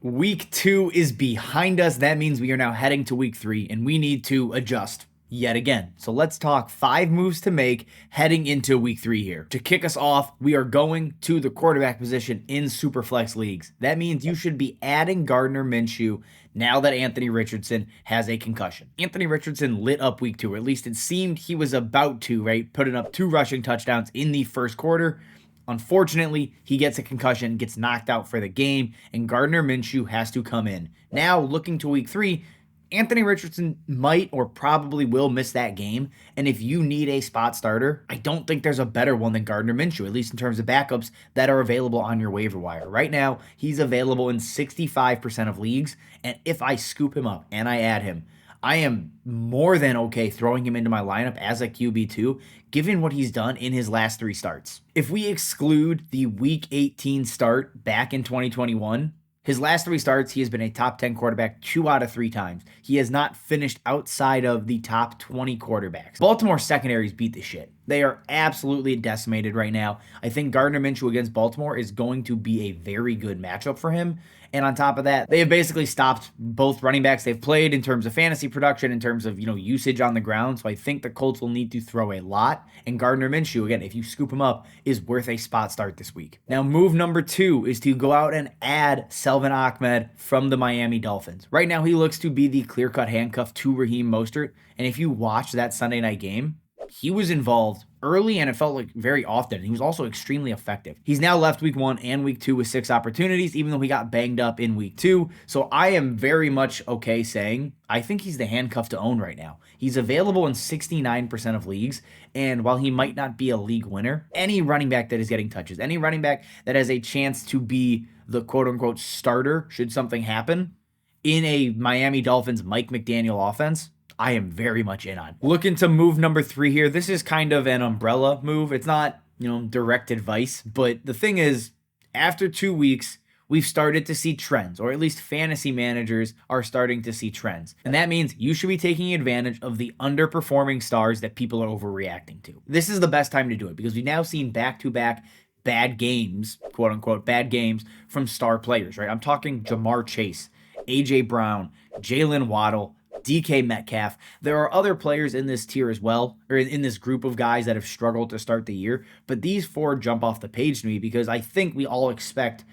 Week 2 is behind us. That means we are now heading to week 3, and we need to adjust yet again. So let's talk 5 moves to make heading into week 3 here. To kick us off, we are going to the quarterback position in Superflex leagues. That means you should be adding Gardner Minshew now that Anthony Richardson has a concussion. Anthony Richardson lit up week 2, or at least it seemed he was about to, right? Putting up 2 rushing touchdowns in the first quarter. Unfortunately, he gets a concussion, gets knocked out for the game, and Gardner Minshew has to come in. Now, looking to week 3, Anthony Richardson might or probably will miss that game. And if you need a spot starter, I don't think there's a better one than Gardner Minshew, at least in terms of backups that are available on your waiver wire. Right now, he's available in 65% of leagues. And if I scoop him up and I add him, I am more than okay throwing him into my lineup as a QB2, given what he's done in his last 3 starts. If we exclude the Week 18 start back in 2021, his last 3 starts, he has been a top 10 quarterback 2 out of 3 times. He has not finished outside of the top 20 quarterbacks. Baltimore secondaries beat the shit. They are absolutely decimated right now. I think Gardner Minshew against Baltimore is going to be a very good matchup for him. And on top of that, they have basically stopped both running backs they've played in terms of fantasy production, in terms of, usage on the ground. So I think the Colts will need to throw a lot. And Gardner Minshew, again, if you scoop him up, is worth a spot start this week. Now, move number 2 is to go out and add Salvon Ahmed from the Miami Dolphins. Right now, he looks to be the clear-cut handcuff to Raheem Mostert. And if you watch that Sunday night game, he was involved early and it felt like very often. He was also extremely effective. He's now left week 1 and week 2 with 6 opportunities, even though he got banged up in week 2. So I am very much okay saying I think he's the handcuff to own right now. He's available in 69% of leagues. And while he might not be a league winner, any running back that is getting touches, any running back that has a chance to be the quote unquote starter should something happen in a Miami Dolphins Mike McDaniel offense, I am very much in on. Looking to move number 3 here. This is kind of an umbrella move. It's not, direct advice, but the thing is, after 2 weeks, we've started to see trends, or at least fantasy managers are starting to see trends. And that means you should be taking advantage of the underperforming stars that people are overreacting to. This is the best time to do it because we've now seen back-to-back bad games, quote unquote, bad games from star players, right? I'm talking Jamarr Chase, AJ Brown, Jalen Waddle, DK Metcalf. There are other players in this tier as well, or in this group of guys that have struggled to start the year, but these 4 jump off the page to me because I think we expect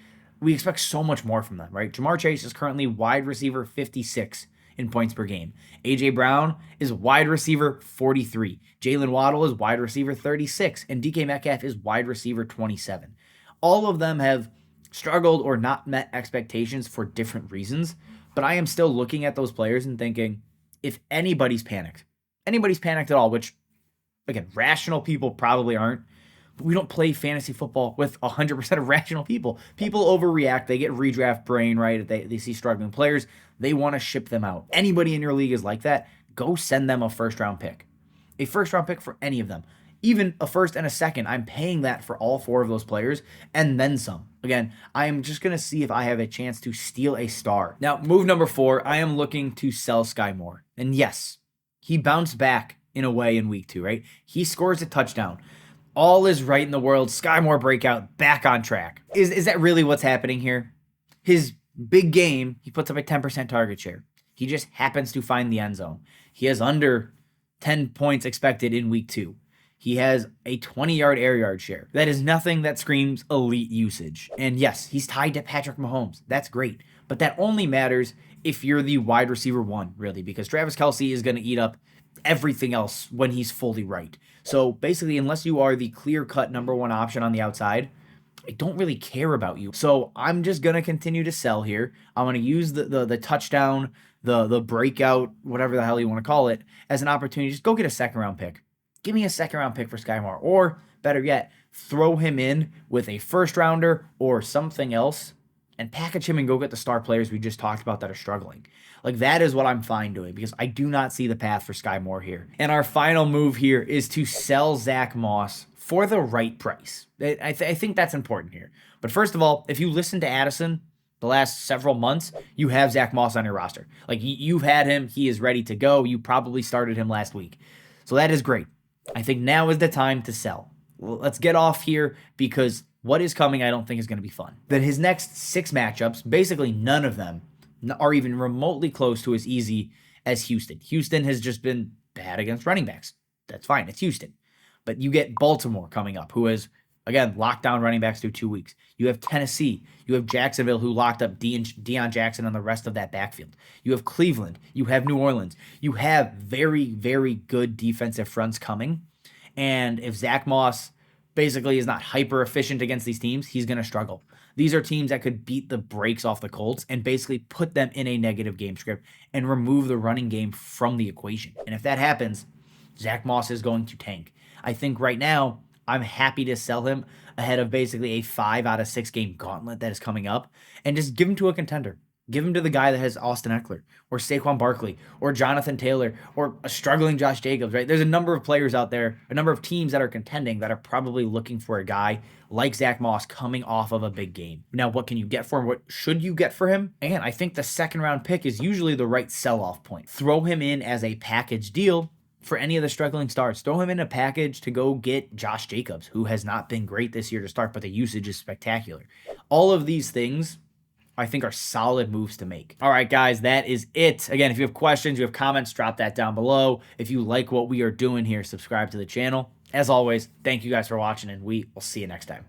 so much more from them, right? Jamarr Chase is currently wide receiver 56 in points per game. AJ Brown is wide receiver 43. Jalen Waddle is wide receiver 36, and DK Metcalf is wide receiver 27. All of them have struggled or not met expectations for different reasons. But I am still looking at those players and thinking, if anybody's panicked at all, which, again, rational people probably aren't, but we don't play fantasy football with 100% of rational people. People overreact. They get redraft brain, right? They see struggling players. They want to ship them out. Anybody in your league is like that. Go send them a first-round pick. A first-round pick for any of them. Even a first and a second, I'm paying that for all 4 of those players and then some. Again, I am just going to see if I have a chance to steal a star. Now, move number 4, I am looking to sell Skyy Moore. And yes, he bounced back in a way in week 2, right? He scores a touchdown. All is right in the world. Skyy Moore breakout, back on track. Is that really what's happening here? His big game, he puts up a 10% target share. He just happens to find the end zone. He has under 10 points expected in week 2. He has a 20-yard air yard share. That is nothing that screams elite usage. And yes, he's tied to Patrick Mahomes. That's great. But that only matters if you're the wide receiver 1, really, because Travis Kelce is going to eat up everything else when he's fully right. So basically, unless you are the clear-cut number 1 option on the outside, I don't really care about you. So I'm just going to continue to sell here. I'm going to use the touchdown, the breakout, whatever the hell you want to call it, as an opportunity. Just go get a second-round pick. Give me a second-round pick for Skyy Moore. Or, better yet, throw him in with a first-rounder or something else and package him and go get the star players we just talked about that are struggling. Like, that is what I'm fine doing because I do not see the path for Skyy Moore here. And our final move here is to sell Zack Moss for the right price. I think that's important here. But first of all, if you listen to Addison the last several months, you have Zack Moss on your roster. Like, you've had him. He is ready to go. You probably started him last week. So that is great. I think now is the time to sell. Let's get off here because what is coming, I don't think is going to be fun. Then his next 6 matchups, basically none of them are even remotely close to as easy as Houston. Houston has just been bad against running backs. That's fine. It's Houston. But you get Baltimore coming up, who has, again, locked down running backs through 2 weeks. You have Tennessee. You have Jacksonville, who locked up Deion Jackson and the rest of that backfield. You have Cleveland. You have New Orleans. You have very, very good defensive fronts coming. And if Zack Moss basically is not hyper efficient against these teams, he's going to struggle. These are teams that could beat the brakes off the Colts and basically put them in a negative game script and remove the running game from the equation. And if that happens, Zack Moss is going to tank. I think right now, I'm happy to sell him ahead of basically a 5 out of 6 game gauntlet that is coming up and just give him to a contender. Give him to the guy that has Austin Eckler or Saquon Barkley or Jonathan Taylor or a struggling Josh Jacobs, right? There's a number of players out there, a number of teams that are contending that are probably looking for a guy like Zack Moss coming off of a big game. Now, what can you get for him? What should you get for him? Again, I think the 2nd round pick is usually the right sell-off point. Throw him in as a package deal for any of the struggling starts. Throw him in a package to go get Josh Jacobs, who has not been great this year to start, but the usage is spectacular. All of these things I think are solid moves to make. All right, guys, that is it. Again, if you have questions, you have comments, drop that down below. If you like what we are doing here, subscribe to the channel. As always, thank you guys for watching, and we will see you next time.